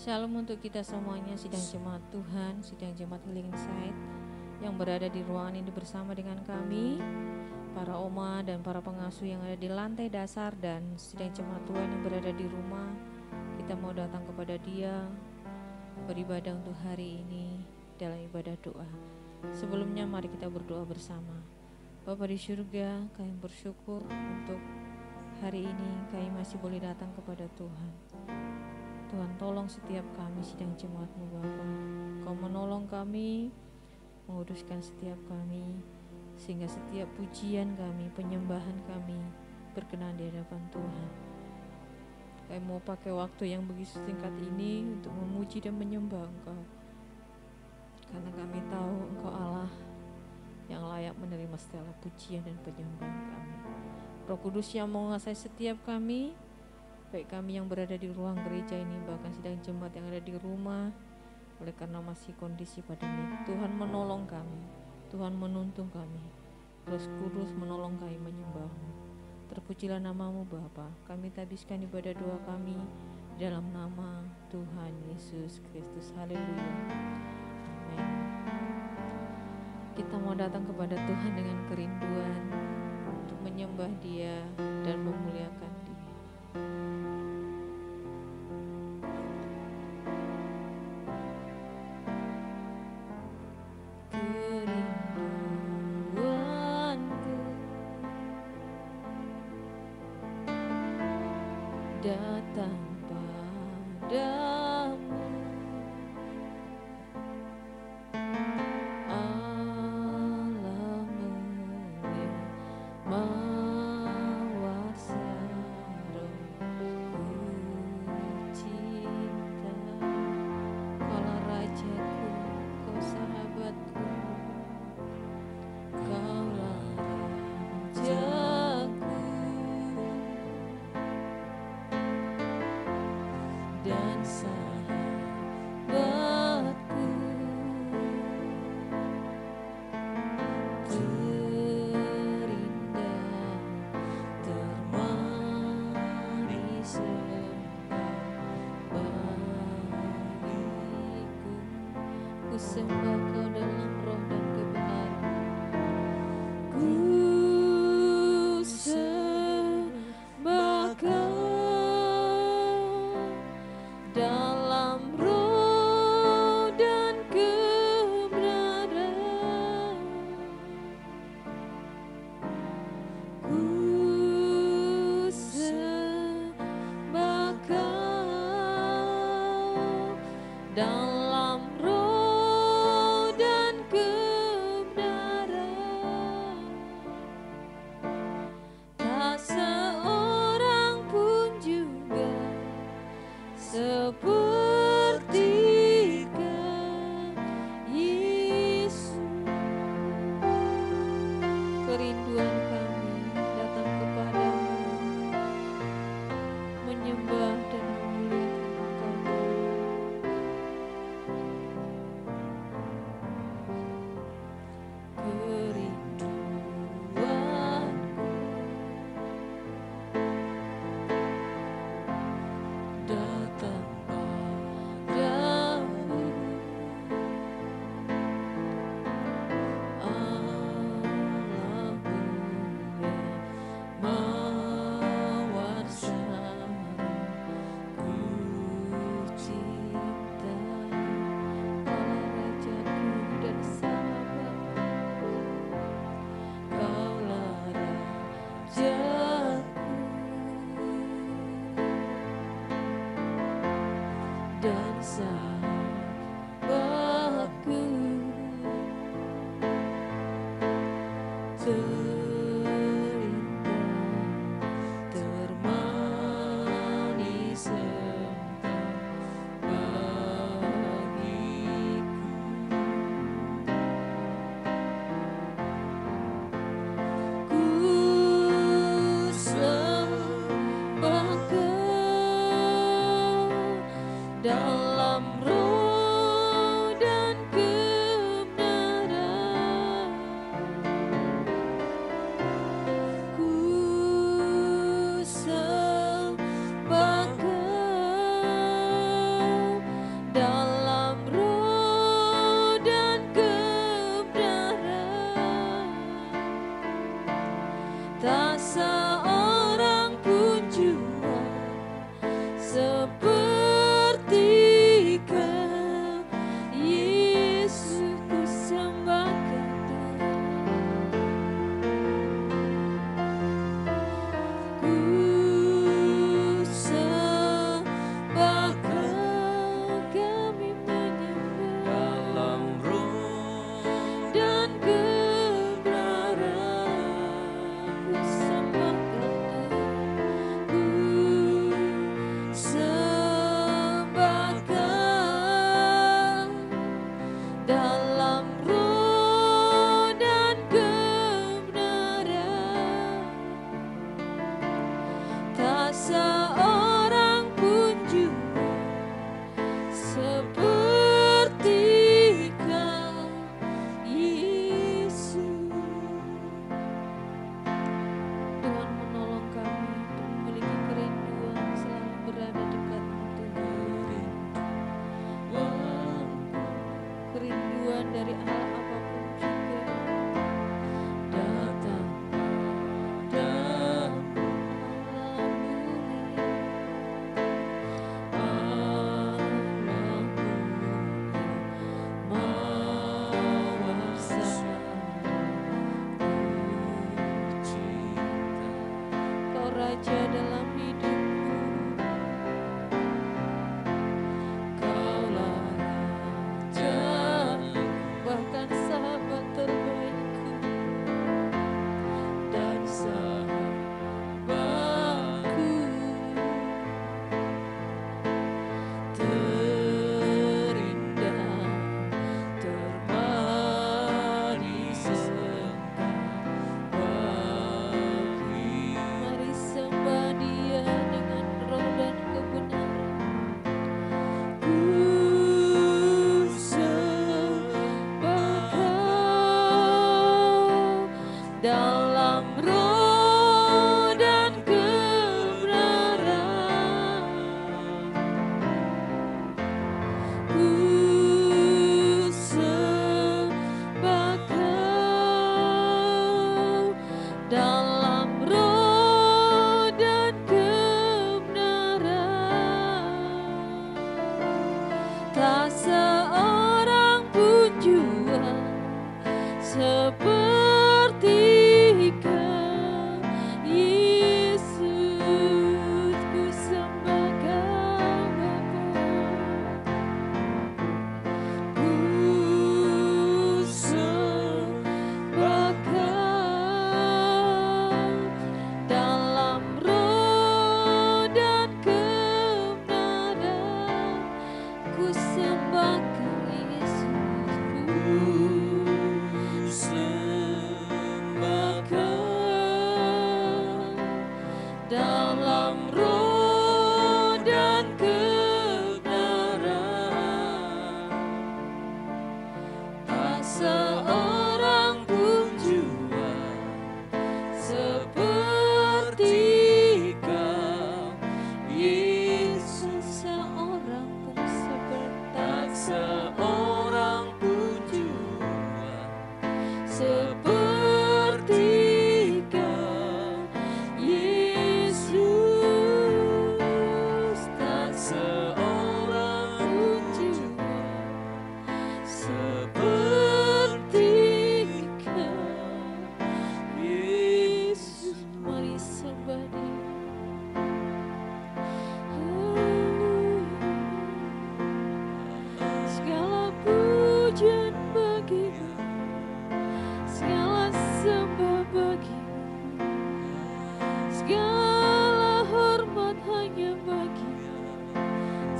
Shalom untuk kita semuanya, sidang jemaat Tuhan, sidang jemaat Healing Insight yang berada di ruangan ini bersama dengan kami, para oma dan para pengasuh yang ada di lantai dasar, dan sidang jemaat Tuhan yang berada di rumah. Kita mau datang kepada Dia, beribadah untuk hari ini dalam ibadah doa. Sebelumnya mari kita berdoa bersama. Bapa di surga, kami bersyukur untuk hari ini kami masih boleh datang kepada Tuhan. Tuhan, tolong setiap kami sidang jemaat-Mu Bapa. Kau menolong kami, menguduskan setiap kami, sehingga setiap pujian kami, penyembahan kami berkenan di hadapan Tuhan. Kami mau pakai waktu yang begitu singkat ini untuk memuji dan menyembah Engkau, karena kami tahu Engkau Allah yang layak menerima segala pujian dan penyembahan kami. Roh Kudus yang menguasai setiap kami, baik kami yang berada di ruang gereja ini, bahkan sidang jemaat yang ada di rumah, oleh karena masih kondisi pandemi. Tuhan menolong kami, Tuhan menuntun kami, Roh Kudus menolong kami menyembah-Mu. Terpujilah nama-Mu Bapa. Kami tabiskan ibadah doa kami dalam nama Tuhan Yesus Kristus. Haleluya. Amin. Kita mau datang kepada Tuhan dengan kerinduan untuk menyembah Dia dan memuliakan Dia. Datang padamu, Allah mulia, mawar sarung ku cinta. Kaulah rajaku, kau sahabatku, kaulah rajaku dan sahabatku, terindah, termanis Engkau bagiku. Ku sembah Kau dalam roh dan kebenaran. Ku sembah Kau dalam roh dan kebenaran. Ku sembah Kau dalam roh dan kebenaran. Tak seorang pun juga seperti Kau, Yesus. Kerinduan kami datang kepadamu, menyembah dan memuliakan Engkau. Kerinduanku datang padamu, Allah mulia, mawar sarung ku cinta. Kaulah rajaku dan sahabatku, kaulah rajaku dan sahabatku, terindah, termanis Engkau bagiku. Ku sembah Kau dalam roh dan kebenaran.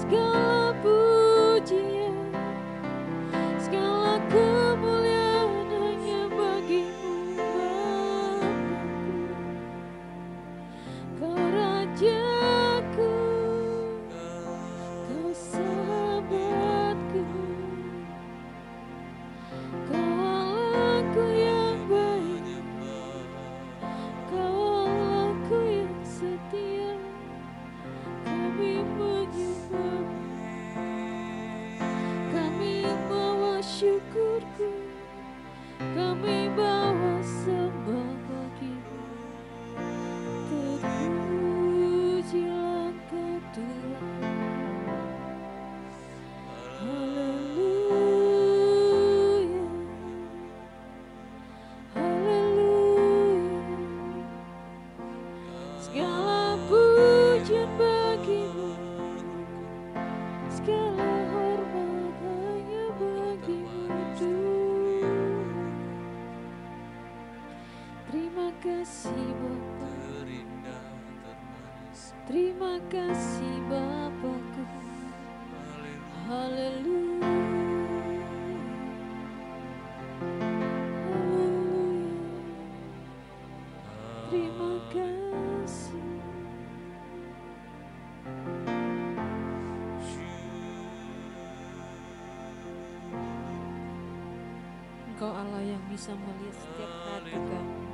Segala pujian, segala kemuliaan hanya bagimu Bapa. Kau Rajaku, Kau sahabatku, Kau Allahku yang baik, Kau Allahku yang setia. Kami menyembah, kami bawa syukurku, kami bawa sembah bagimu. Terpujilah Kau Tuhan. Haleluya, haleluya. Segala pujian bagimu, segala hormat hanya bagimu Tuhan. Terima kasih Bapa, terima kasih Bapakku. Haleluya, haleluya. Terima kasih. Engkau Allah yang bisa melihat setiap hati kami.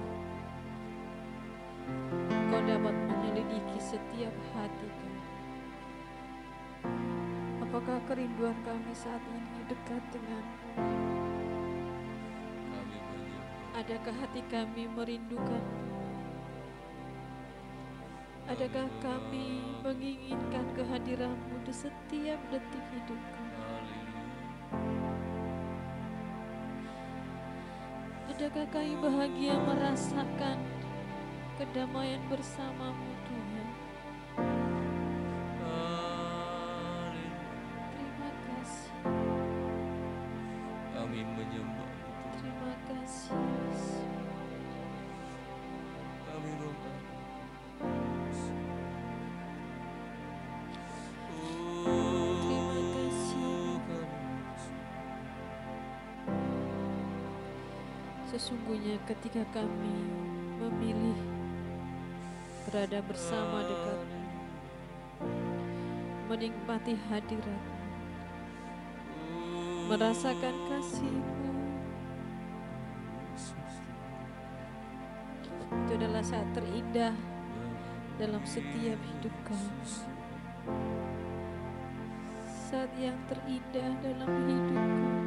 Engkau dapat menyelidiki setiap hati kami. Apakah kerinduan kami saat ini dekat denganmu? Adakah hati kami merindukanmu? Adakah kami menginginkan kehadiranmu di setiap detik hidup kami? Adakah kami bahagia merasakan kedamaian bersamamu Tuhan? Terima kasih. Kami menyembah. Terima kasih. Kami berdoa. Terima kasih. Sesungguhnya ketika kami memilih berada bersama dekatmu, menikmati hadiratmu, merasakan kasih-Mu, itu adalah saat terindah dalam setiap hidup kami. Saat yang terindah dalam hidup kami.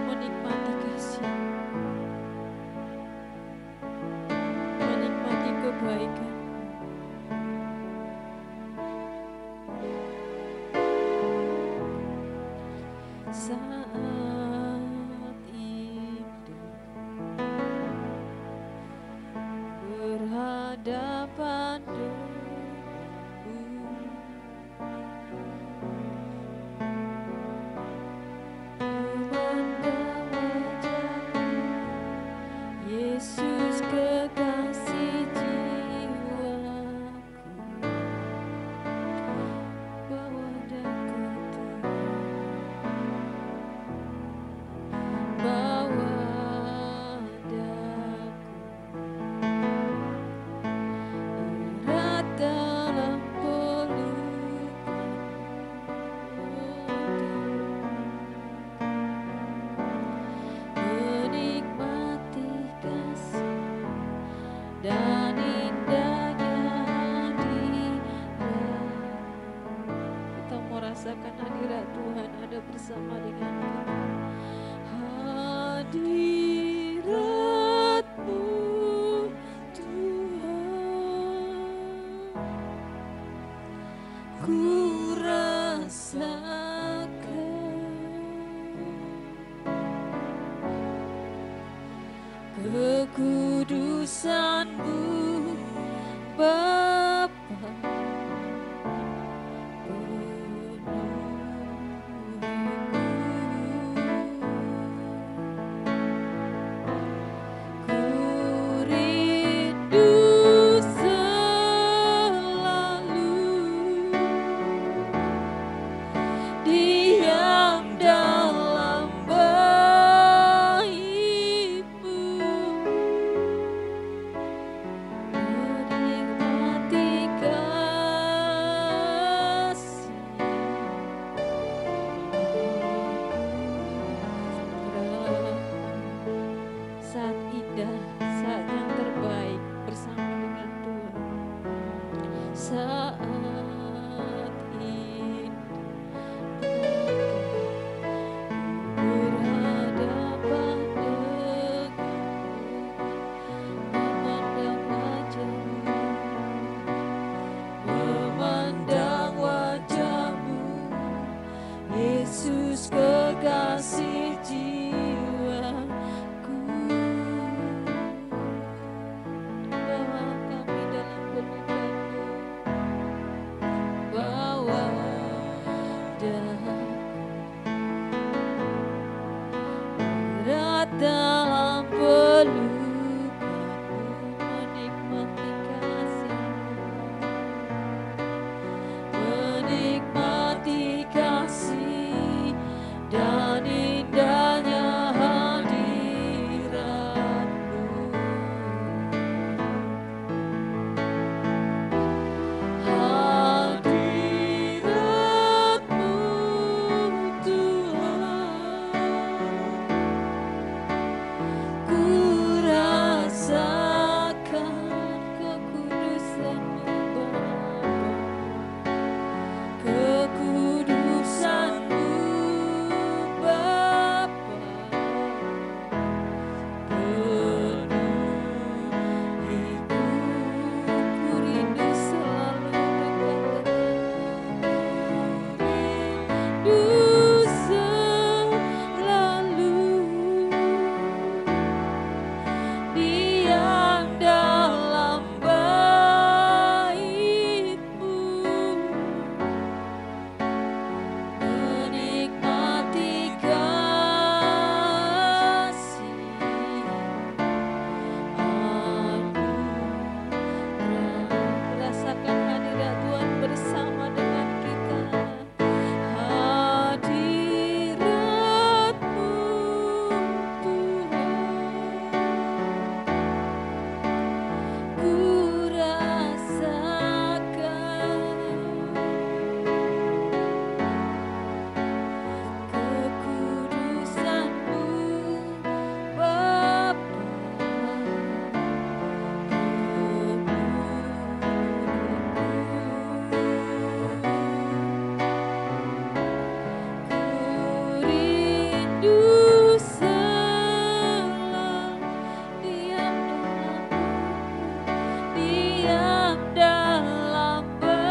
Menikmati kasih, menikmati kebaikan. Saat itu berhadapan denganmu, memandang wajahmu, Yesus kekasih jiwaku, bawa dekat bawa daku erat dalam pelukan, menikmati kasih dan indahnya hadirat. Kita mau rasakan hadirat Tuhan ada bersama dengan kita. Hadirat-Mu Tuhan, ku rasakan kekudusan-Mu Bapa. indah, saat yang terbaik bersama dengan Tuhan. Saat indah berhadapan denganmu, memandang wajahmu, Yesus kekasih jiwaku. Bawa kami dalam pelukanmu, bawa daku berat dalam pelukanmu, menikmati kasih-Mu, menikmati kasih dan indahnya hadirat-Mu. Hadirat-Mu Tuhan, ku rasakan kekudusan-Mu Bapa, kekudusan-Mu Bapa, penuhiku, ku rindu selalu dekat denganmu, rindu selalu diam dalam bait-Mu, menikmati kasih anugerah. Rasakan hadirat Tuhan bersama dengan kita. Hadirat-Mu Tuhan, ku rasakan kekudusan-Mu Bapa, ku rindu selalu diam dalam bait-Mu,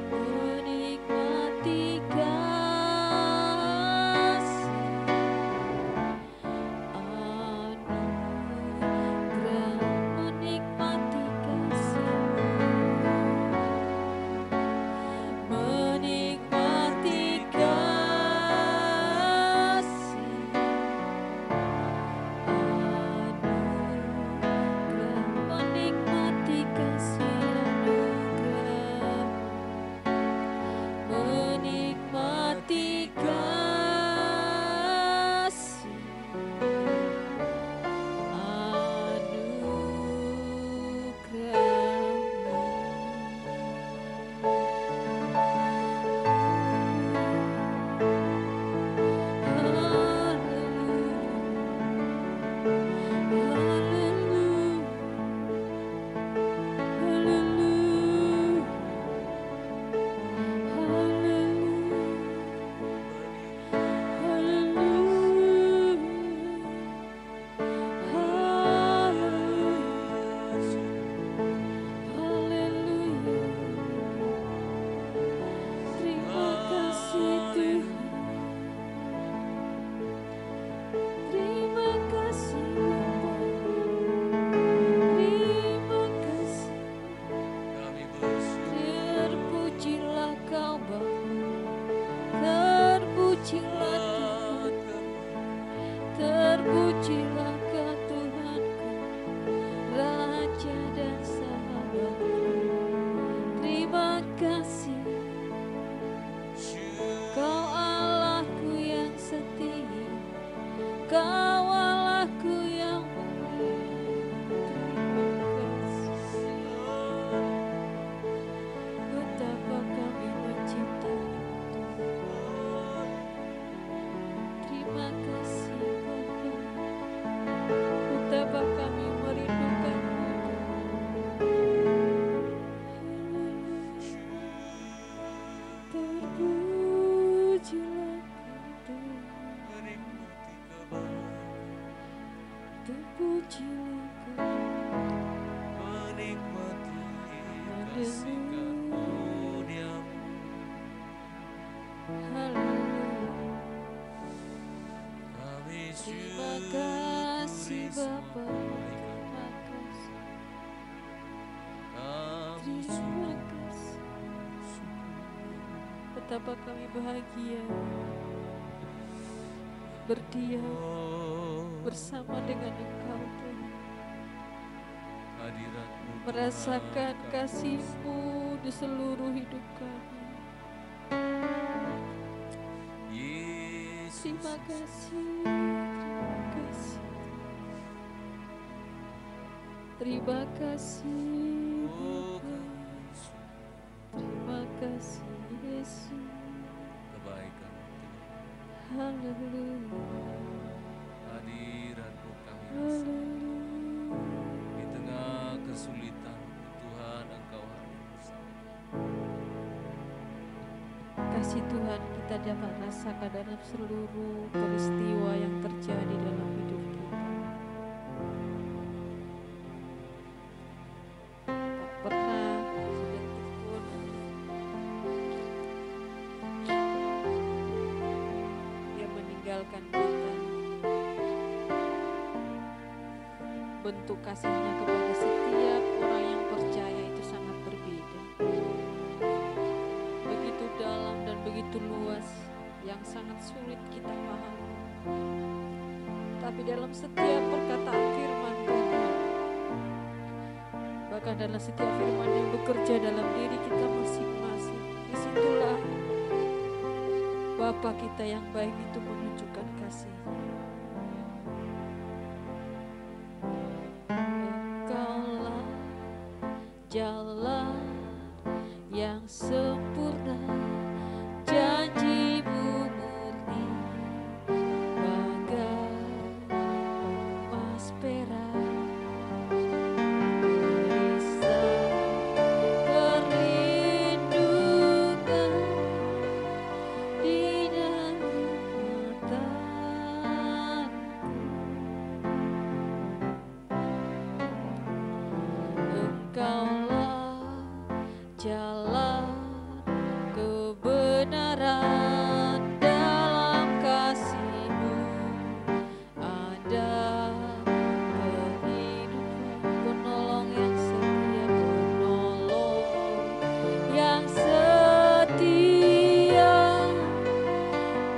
menikmati kasih anugerah, menikmati kasih-Mu, semua Bapa. kebaikan. Kami Terima kasih. Betapa kami bahagia berdiam bersama dengan Engkau Tuhan, hadirat-Mu merasakan Tuhan, kasih-Mu di seluruh hidup kami. Yesus. Terima kasih, terima kasih, terima kasih, Oh, Bapa. Terima kasih, Yesus. kebaikan Haleluya, hadirat-Mu kami rasa. haleluya. Di tengah kesulitan Tuhan Engkau hadir bersama. Kasih Tuhan kita dapat rasakan dalam seluruh peristiwa yang terjadi dalam hidup kita. Tak pernah sedetik pun Dia meninggalkan kita. Bentuk kasih-Nya kepada setiap orang yang percaya itu sangat berbeda. Begitu dalam dan begitu luas yang sangat sulit kita pahami. Tapi dalam setiap perkataan firman Tuhan, bahkan dalam setiap firman yang bekerja dalam diri kita masing-masing, disitulah Bapa kita yang baik itu menunjukkan kasih-Nya. Engkaulah jalan yang sempurna, janji-Mu murni bagai emas perak, perisai perlindungan di dalam mataku. Engkaulah jalan kebenaran, dalam kasih-Mu ada kehidupan. Penolong yang setia, penolong yang setia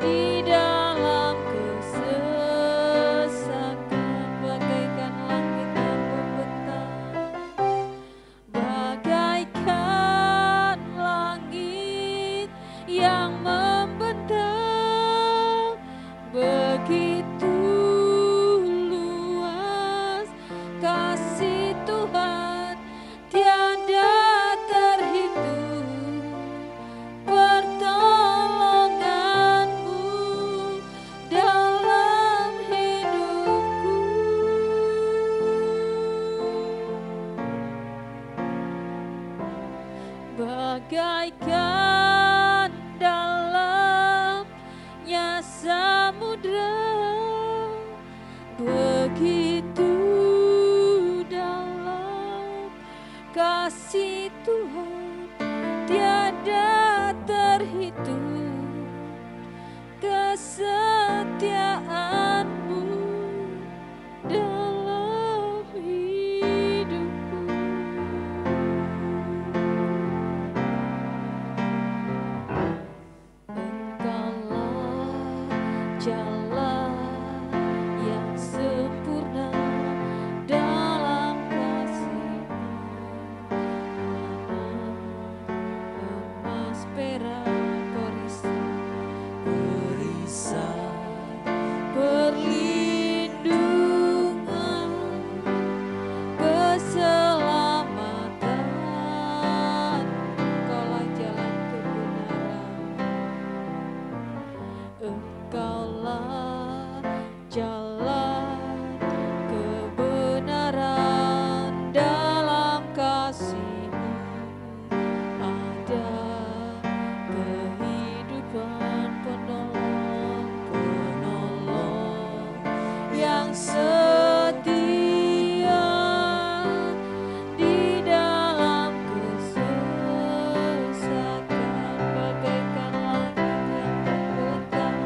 di dalam kesesakan, bagaikan langit yang membentang, bagaikan langit yang membentang, begitu luas kasih Tuhan, tiada terhitung pertolongan-Mu dalam hidupku. Bagaikan dalamnya samudra, begitu dalam kasih Tuhan, tiada terhitung kesetiaan-Mu dalam hidupku. Engkaulah jalan yang sempurna, dalam kasih-Mu emas perak, perisai perlindungan, keselamatan. Engkaulah jalan kebenaran, Engkaulah jalan kebenaran, dalam kasih-Mu ada kehidupan. Penolong, penolong yang setia di dalam kesesakan, bagaikan langit yang membentang,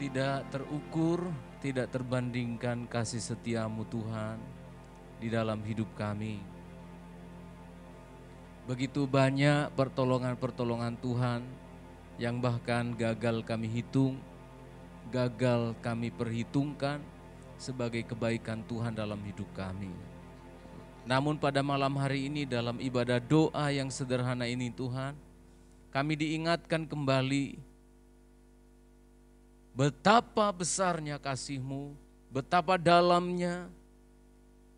tidak terukur, tidak terbandingkan kasih setiamu Tuhan di dalam hidup kami. Begitu banyak pertolongan-pertolongan Tuhan yang bahkan gagal kami hitung, gagal kami perhitungkan sebagai kebaikan Tuhan dalam hidup kami. Namun pada malam hari ini dalam ibadah doa yang sederhana ini Tuhan, kami diingatkan kembali betapa besarnya kasih-Mu, betapa dalamnya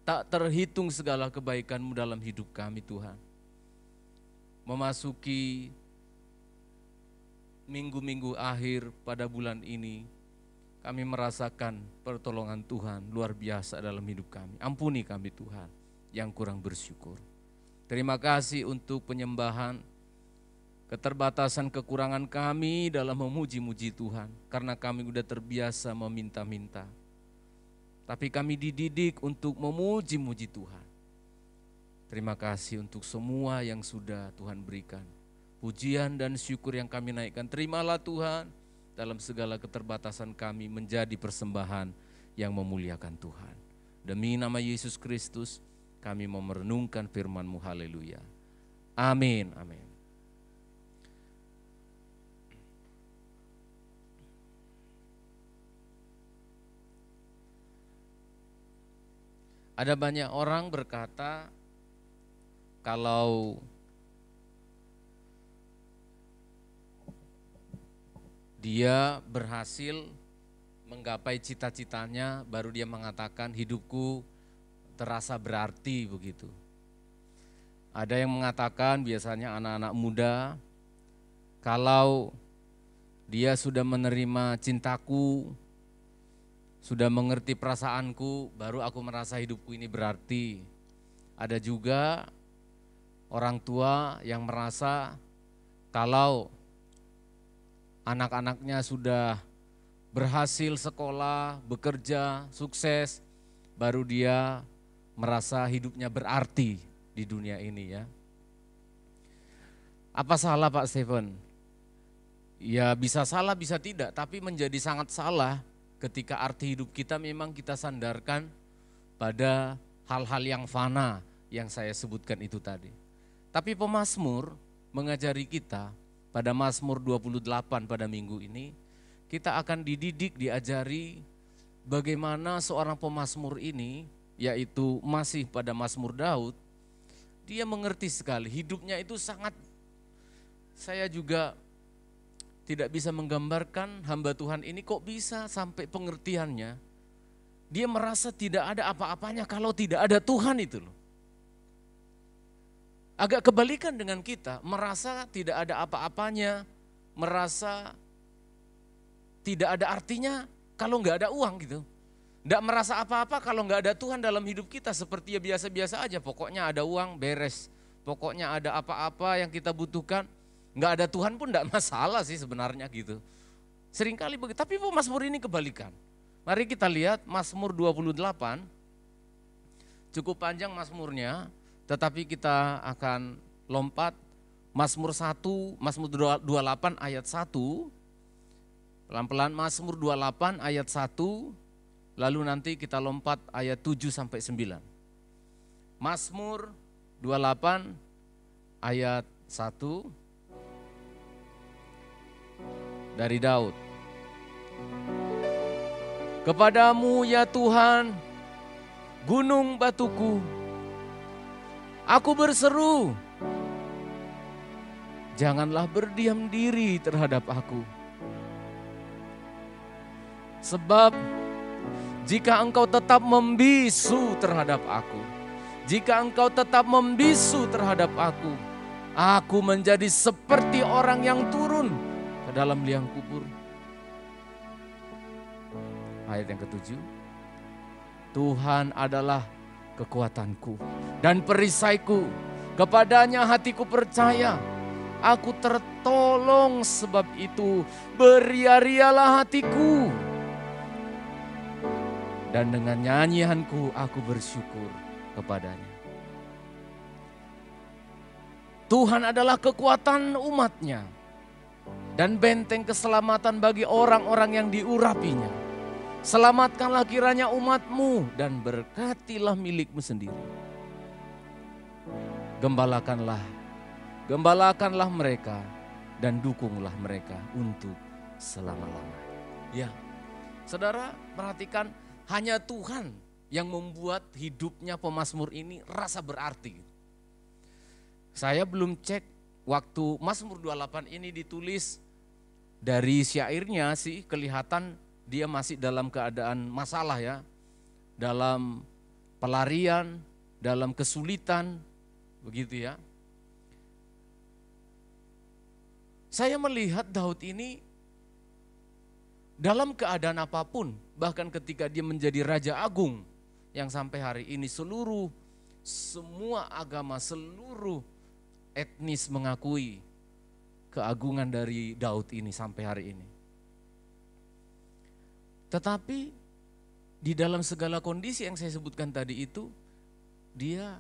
tak terhitung segala kebaikan-Mu dalam hidup kami Tuhan. Memasuki minggu-minggu akhir pada bulan ini, kami merasakan pertolongan Tuhan luar biasa dalam hidup kami. Ampuni kami Tuhan yang kurang bersyukur. Terima kasih untuk penyembahan, keterbatasan kekurangan kami dalam memuji-muji Tuhan. Karena kami sudah terbiasa meminta-minta. Tapi kami dididik untuk memuji-muji Tuhan. Terima kasih untuk semua yang sudah Tuhan berikan. Pujian dan syukur yang kami naikkan, terimalah Tuhan dalam segala keterbatasan kami menjadi persembahan yang memuliakan Tuhan. Demi nama Yesus Kristus kami mau merenungkan firman-Mu, haleluya. Amin, amin. Ada banyak orang berkata kalau dia berhasil menggapai cita-citanya, baru dia mengatakan hidupku terasa berarti begitu. Ada yang mengatakan, biasanya anak-anak muda, kalau dia sudah menerima cintaku, sudah mengerti perasaanku, baru aku merasa hidupku ini berarti. Ada juga orang tua yang merasa kalau anak-anaknya sudah berhasil sekolah, bekerja, sukses, baru dia merasa hidupnya berarti di dunia ini ya. Apa salah Pak Stephen? Ya bisa salah bisa tidak, tapi menjadi sangat salah ketika arti hidup kita memang kita sandarkan pada hal-hal yang fana yang saya sebutkan itu tadi. Tapi pemazmur mengajari kita pada Mazmur 28 pada minggu ini, kita akan dididik, diajari bagaimana seorang pemazmur ini, yaitu masih pada Mazmur Daud, dia mengerti sekali, hidupnya itu sangat, saya juga tidak bisa menggambarkan hamba Tuhan ini kok bisa sampai pengertiannya. Dia merasa tidak ada apa-apanya kalau tidak ada Tuhan itu loh. Agak kebalikan dengan kita, merasa tidak ada apa-apanya, merasa tidak ada artinya kalau nggak ada uang gitu. Nggak merasa apa-apa kalau nggak ada Tuhan dalam hidup kita, seperti ya biasa-biasa aja, pokoknya ada uang beres, pokoknya ada apa-apa yang kita butuhkan, nggak ada Tuhan pun nggak masalah sih sebenarnya gitu. Seringkali begitu, tapi Mazmur ini kebalikan. Mari kita lihat Mazmur 28, cukup panjang Mazmurnya, tetapi kita akan lompat Mazmur 1, Mazmur 28 ayat 1, pelan-pelan Mazmur 28 ayat 1, lalu nanti kita lompat ayat 7 sampai 9. Mazmur 28 ayat 1 dari Daud. Kepadamu ya Tuhan, gunung batuku, aku berseru, janganlah berdiam diri terhadap aku. Sebab jika engkau tetap membisu terhadap aku, jika engkau tetap membisu terhadap aku menjadi seperti orang yang turun ke dalam liang kubur. Ayat yang ke-7, Tuhan adalah kekuatanku dan perisaiku, kepadanya hatiku percaya, aku tertolong, sebab itu beria-rialah hatiku. Dan dengan nyanyianku aku bersyukur kepadanya. Tuhan adalah kekuatan umatnya dan benteng keselamatan bagi orang-orang yang diurapinya. Selamatkanlah kiranya umat-Mu dan berkatilah milik-Mu sendiri. Gembalakanlah mereka dan dukunglah mereka untuk selama-lamanya. Ya, saudara perhatikan, hanya Tuhan yang membuat hidupnya pemazmur ini rasa berarti. Saya belum cek waktu Mazmur 28 ini ditulis, dari syairnya sih kelihatan dia masih dalam keadaan masalah ya. Dalam pelarian, dalam kesulitan, begitu ya. Saya melihat Daud ini dalam keadaan apapun, bahkan ketika dia menjadi Raja Agung, yang sampai hari ini semua agama, seluruh etnis mengakui keagungan dari Daud ini sampai hari ini. Tetapi di dalam segala kondisi yang saya sebutkan tadi itu, dia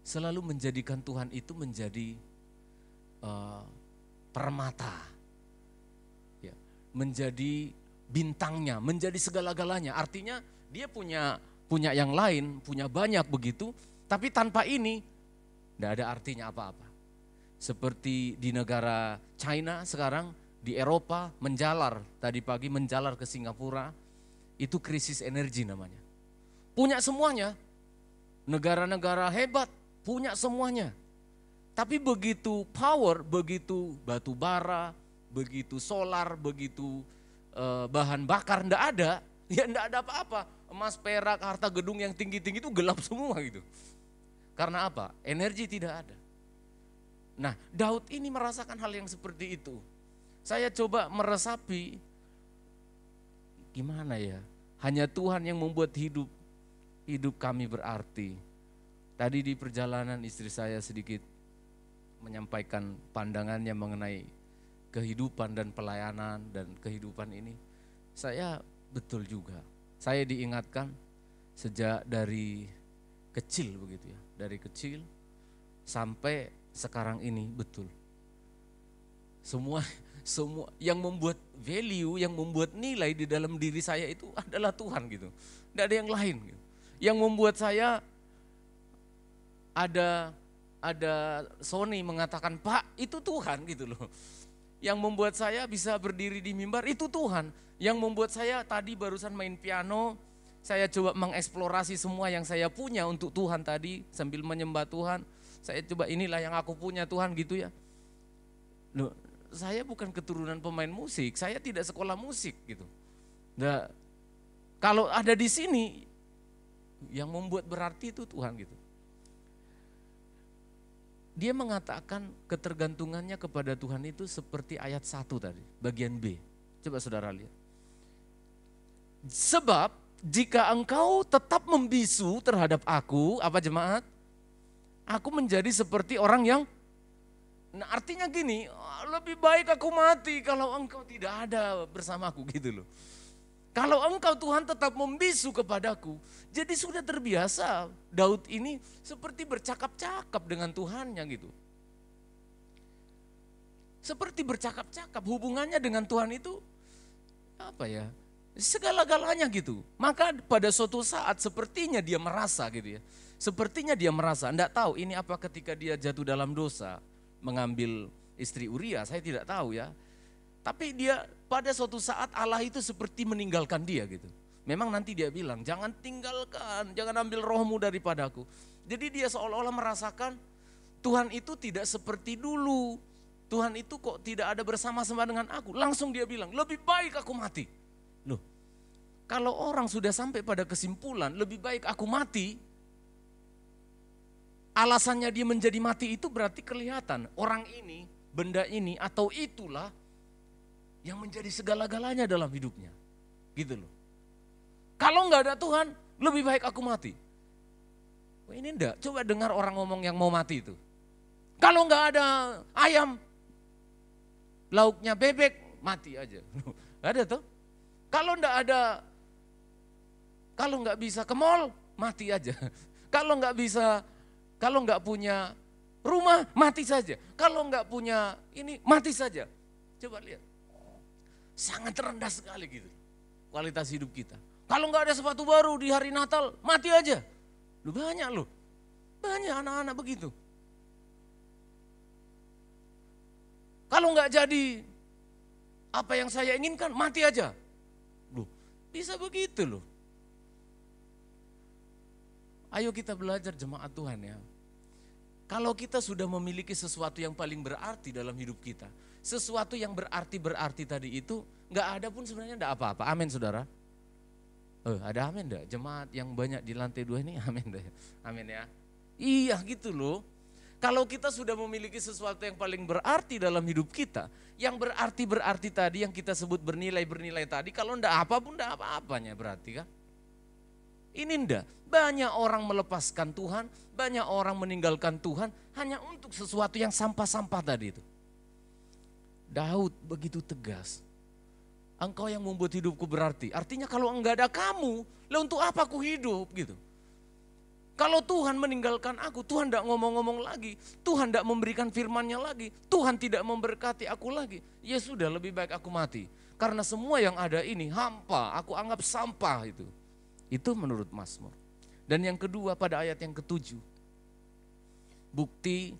selalu menjadikan Tuhan itu menjadi permata, ya, menjadi bintangnya, menjadi segala-galanya. Artinya dia punya yang lain, punya banyak begitu, tapi tanpa ini tidak ada artinya apa-apa. Seperti di negara China sekarang, di Eropa menjalar, tadi pagi menjalar ke Singapura, itu krisis energi namanya. Punya semuanya, negara-negara hebat punya semuanya. Tapi begitu power, begitu batu bara, begitu solar, begitu bahan bakar enggak ada, ya enggak ada apa-apa. Emas, perak, harta gedung yang tinggi-tinggi itu gelap semua gitu. Karena apa? Energi tidak ada. Nah, Daud ini merasakan hal yang seperti itu. Saya coba meresapi, gimana ya? Hanya Tuhan yang membuat hidup kami berarti. Tadi di perjalanan istri saya sedikit menyampaikan pandangannya mengenai kehidupan dan pelayanan dan kehidupan ini. Saya betul juga. Saya diingatkan sejak dari kecil begitu ya. Dari kecil sampai sekarang ini betul. Semua yang membuat value, yang membuat nilai di dalam diri saya itu adalah Tuhan gitu. Tidak ada yang lain gitu. Yang membuat saya ada Sony mengatakan, "Pak, itu Tuhan," gitu loh. Yang membuat saya bisa berdiri di mimbar itu Tuhan. Yang membuat saya tadi barusan main piano, saya coba mengeksplorasi semua yang saya punya untuk Tuhan tadi sambil menyembah Tuhan. Saya coba, inilah yang aku punya Tuhan gitu ya. Loh, saya bukan keturunan pemain musik, saya tidak sekolah musik gitu. Nah, kalau ada di sini, yang membuat berarti itu Tuhan gitu. Dia mengatakan ketergantungannya kepada Tuhan itu seperti ayat 1 tadi, bagian B. Coba saudara lihat. Sebab jika engkau tetap membisu terhadap aku, apa jemaat? Aku menjadi seperti orang yang, nah artinya gini, lebih baik aku mati kalau engkau tidak ada bersamaku gitu loh. Kalau engkau Tuhan tetap membisu kepadaku, jadi sudah terbiasa Daud ini seperti bercakap-cakap dengan Tuhannya gitu. Seperti bercakap-cakap, hubungannya dengan Tuhan itu apa ya, segala-galanya gitu. Maka pada suatu saat sepertinya dia merasa gitu ya. Sepertinya dia merasa, enggak tahu ini apa ketika dia jatuh dalam dosa, mengambil istri Uria, saya tidak tahu ya. Tapi dia pada suatu saat Allah itu seperti meninggalkan dia gitu. Memang nanti dia bilang, jangan tinggalkan, jangan ambil rohmu daripadaku. Jadi dia seolah-olah merasakan Tuhan itu tidak seperti dulu. Tuhan itu kok tidak ada bersama-sama dengan aku. Langsung dia bilang, lebih baik aku mati. Loh, kalau orang sudah sampai pada kesimpulan, lebih baik aku mati, alasannya dia menjadi mati itu berarti kelihatan orang ini, benda ini atau itulah yang menjadi segala-galanya dalam hidupnya. Gitu loh. Kalau enggak ada Tuhan, lebih baik aku mati. Wah, ini enggak, coba dengar orang ngomong yang mau mati itu. Kalau enggak ada ayam, lauknya bebek, mati aja. Enggak ada tuh. Kalau enggak bisa ke mall, mati aja. Kalau enggak punya rumah, mati saja. Kalau enggak punya ini, mati saja. Coba lihat. Sangat rendah sekali gitu kualitas hidup kita. Kalau nggak ada sepatu baru di hari Natal, mati aja. Banyak loh. Banyak anak-anak begitu. Kalau nggak jadi apa yang saya inginkan, mati aja. Loh, bisa begitu loh. Ayo kita belajar jemaat Tuhan ya. Kalau kita sudah memiliki sesuatu yang paling berarti dalam hidup kita, sesuatu yang berarti tadi itu, nggak ada pun sebenarnya nggak apa-apa. Amin saudara. Ada amin enggak? Jemaat yang banyak di lantai 2 ini amin deh. Amin ya. Iya gitu loh. Kalau kita sudah memiliki sesuatu yang paling berarti dalam hidup kita, yang berarti tadi yang kita sebut bernilai tadi, kalau enggak apa pun enggak apa-apanya berarti kan. Ini enggak, banyak orang melepaskan Tuhan, banyak orang meninggalkan Tuhan hanya untuk sesuatu yang sampah-sampah tadi itu. Daud begitu tegas. Engkau yang membuat hidupku berarti. Artinya kalau enggak ada kamu, lah untuk apa aku hidup gitu. Kalau Tuhan meninggalkan aku, Tuhan tidak ngomong-ngomong lagi, Tuhan tidak memberikan firman-Nya lagi, Tuhan tidak memberkati aku lagi, ya sudah lebih baik aku mati. Karena semua yang ada ini hampa, aku anggap sampah itu. Itu menurut Mazmur. Dan yang kedua pada ayat yang ke-7, bukti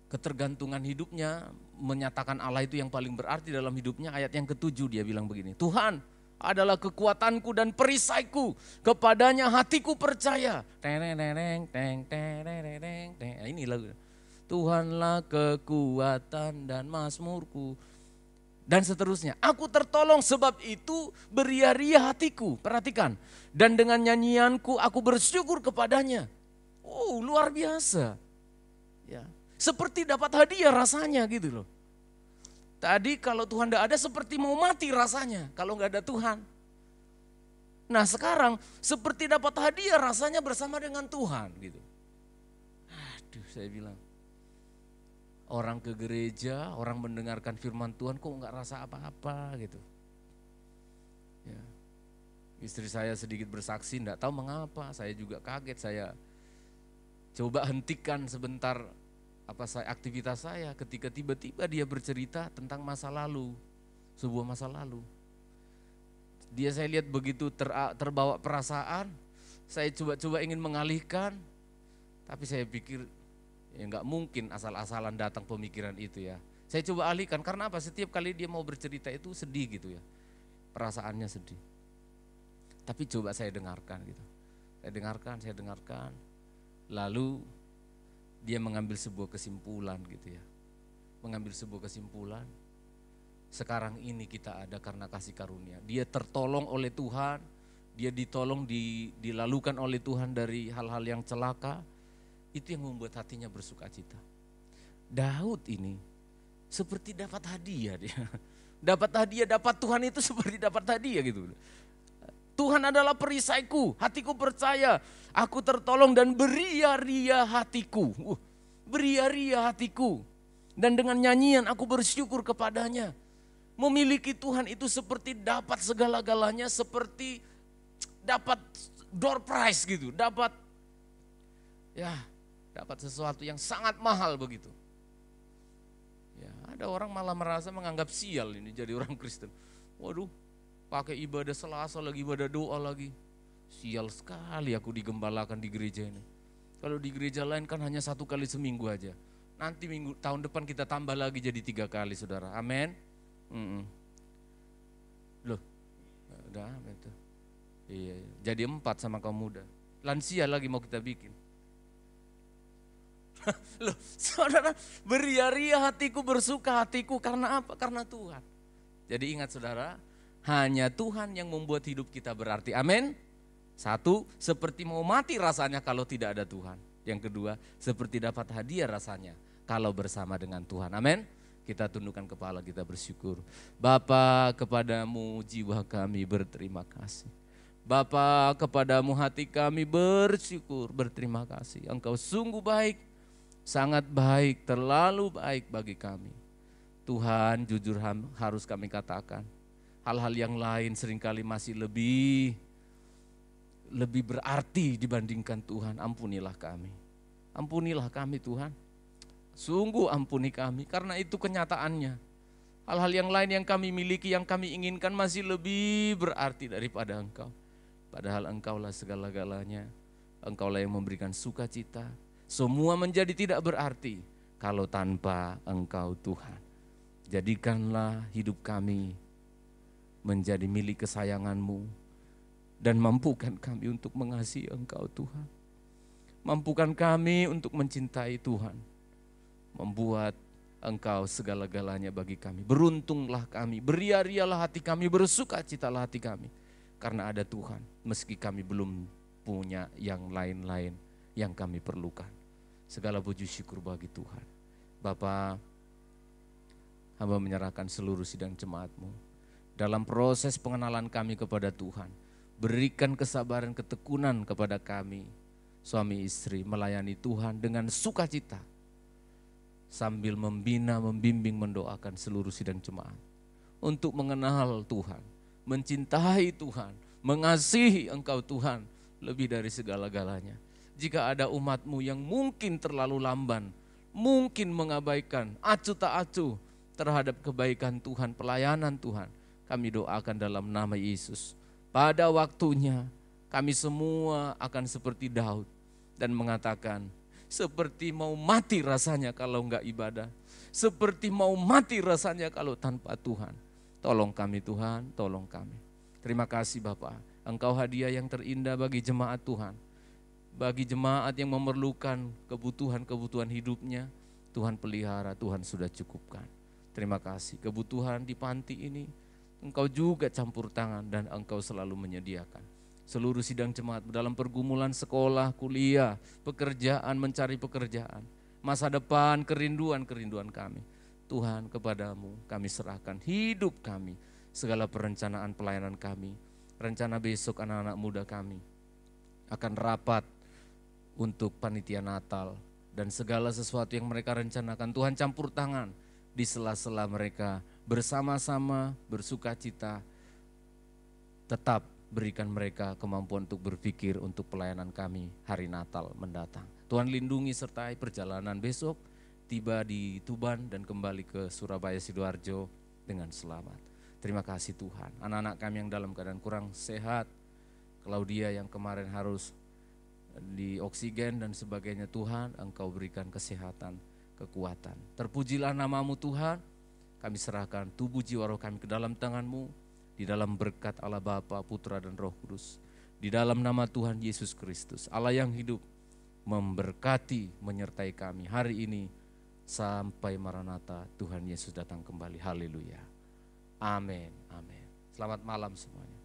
ketergantungan hidupnya menyatakan Allah itu yang paling berarti dalam hidupnya. Ayat yang ke-7 dia bilang begini, Tuhan adalah kekuatanku dan perisaiku, kepadanya hatiku percaya. Ini lagu. Tuhanlah kekuatan dan mazmurku. Dan seterusnya. Aku tertolong sebab itu beria-ria hatiku. Perhatikan. Dan dengan nyanyianku aku bersyukur kepadanya. Oh, luar biasa. Ya. Seperti dapat hadiah rasanya gitu loh. Tadi kalau Tuhan tidak ada seperti mau mati rasanya kalau nggak ada Tuhan. Nah sekarang seperti dapat hadiah rasanya bersama dengan Tuhan gitu. Aduh saya bilang, orang ke gereja, orang mendengarkan firman Tuhan kok nggak rasa apa-apa gitu. Ya. Istri saya sedikit bersaksi, nggak tahu mengapa, saya juga kaget, saya coba hentikan sebentar aktivitas saya ketika tiba-tiba dia bercerita tentang masa lalu, sebuah masa lalu. Dia saya lihat begitu terbawa perasaan, saya coba ingin mengalihkan, tapi saya pikir ya nggak mungkin asal-asalan datang pemikiran itu ya. Saya coba alihkan karena apa? Setiap kali dia mau bercerita itu sedih gitu ya, perasaannya sedih. Tapi coba saya dengarkan gitu, saya dengarkan, lalu dia mengambil sebuah kesimpulan gitu ya. Mengambil sebuah kesimpulan. Sekarang ini kita ada karena kasih karunia. Dia tertolong oleh Tuhan. Dia ditolong, dilalukan oleh Tuhan dari hal-hal yang celaka. Itu yang membuat hatinya bersuka cita. Daud ini seperti dapat hadiah dia. Dapat hadiah, dapat Tuhan itu seperti dapat hadiah gitu. Tuhan adalah perisaiku, hatiku percaya, aku tertolong dan beria-ria hatiku. Beria-ria hatiku. Dan dengan nyanyian aku bersyukur kepadanya. Memiliki Tuhan itu seperti dapat segala-galanya, seperti dapat door prize gitu. Dapat sesuatu yang sangat mahal begitu. Ya, ada orang malah merasa menganggap sial ini jadi orang Kristen. Waduh, pakai ibadah Selasa lagi, ibadah doa lagi. Sial sekali aku digembalakan di gereja ini. Kalau di gereja lain kan hanya 1 kali seminggu aja. Nanti tahun depan kita tambah lagi jadi 3 kali saudara. Amin. Loh, udah betul. Iya, jadi 4 sama kaum muda. Lansia lagi mau kita bikin. Loh, saudara, beria-ria hatiku, bersuka hatiku karena apa? Karena Tuhan. Jadi ingat saudara, hanya Tuhan yang membuat hidup kita berarti. Amin. 1, seperti mau mati rasanya kalau tidak ada Tuhan. Yang kedua, seperti dapat hadiah rasanya kalau bersama dengan Tuhan. Amin. Kita tundukkan kepala, kita bersyukur. Bapa, kepadamu jiwa kami berterima kasih. Bapa, kepadamu hati kami bersyukur, berterima kasih. Engkau sungguh baik, sangat baik, terlalu baik bagi kami. Tuhan, jujur harus kami katakan, hal-hal yang lain seringkali masih lebih berarti dibandingkan Tuhan. Ampunilah kami. Ampunilah kami Tuhan. Sungguh ampuni kami, karena itu kenyataannya. Hal-hal yang lain yang kami miliki, yang kami inginkan masih lebih berarti daripada Engkau. Padahal Engkaulah segala-galanya. Engkaulah yang memberikan sukacita. Semua menjadi tidak berarti kalau tanpa Engkau Tuhan. Jadikanlah hidup kami menjadi milik kesayangan-Mu. Dan mampukan kami untuk mengasihi Engkau Tuhan. Mampukan kami untuk mencintai Tuhan. Membuat Engkau segala-galanya bagi kami. Beruntunglah kami, beria-rialah hati kami, bersukacitalah hati kami. Karena ada Tuhan, meski kami belum punya yang lain-lain yang kami perlukan. Segala puji syukur bagi Tuhan. Bapa, hamba menyerahkan seluruh sidang jemaat-Mu. Dalam proses pengenalan kami kepada Tuhan, berikan kesabaran, ketekunan kepada kami, suami istri, melayani Tuhan dengan sukacita. Sambil membina, membimbing, mendoakan seluruh sidang jemaat untuk mengenal Tuhan, mencintai Tuhan, mengasihi Engkau Tuhan lebih dari segala-galanya. Jika ada umat-Mu yang mungkin terlalu lamban, mungkin mengabaikan, acuh tak acuh terhadap kebaikan Tuhan, pelayanan Tuhan, kami doakan dalam nama Yesus. Pada waktunya kami semua akan seperti Daud dan mengatakan, seperti mau mati rasanya kalau enggak ibadah. Seperti mau mati rasanya kalau tanpa Tuhan. Tolong kami Tuhan, tolong kami. Terima kasih Bapak, Engkau hadiah yang terindah bagi jemaat Tuhan. Bagi jemaat yang memerlukan kebutuhan-kebutuhan hidupnya, Tuhan pelihara, Tuhan sudah cukupkan. Terima kasih, kebutuhan di panti ini Engkau juga campur tangan dan Engkau selalu menyediakan. Seluruh sidang jemaat dalam pergumulan sekolah, kuliah, pekerjaan, mencari pekerjaan, masa depan, kerinduan-kerinduan kami. Tuhan, kepadamu kami serahkan hidup kami, segala perencanaan pelayanan kami, rencana besok anak-anak muda kami akan rapat untuk panitia Natal dan segala sesuatu yang mereka rencanakan. Tuhan campur tangan di sela-sela mereka, bersama-sama bersukacita, tetap berikan mereka kemampuan untuk berpikir untuk pelayanan kami hari Natal mendatang. Tuhan lindungi sertai perjalanan besok, tiba di Tuban dan kembali ke Surabaya Sidoarjo dengan selamat. Terima kasih Tuhan, anak-anak kami yang dalam keadaan kurang sehat, Claudia yang kemarin harus di oksigen dan sebagainya, Tuhan Engkau berikan kesehatan, kekuatan. Terpujilah nama-Mu Tuhan, kami serahkan tubuh jiwa roh kami ke dalam tangan-Mu. Di dalam berkat Allah Bapa, Putra dan Roh Kudus. Di dalam nama Tuhan Yesus Kristus, Allah yang hidup, memberkati, menyertai kami hari ini sampai Maranatha Tuhan Yesus datang kembali. Haleluya. Amin. Amin. Selamat malam semuanya.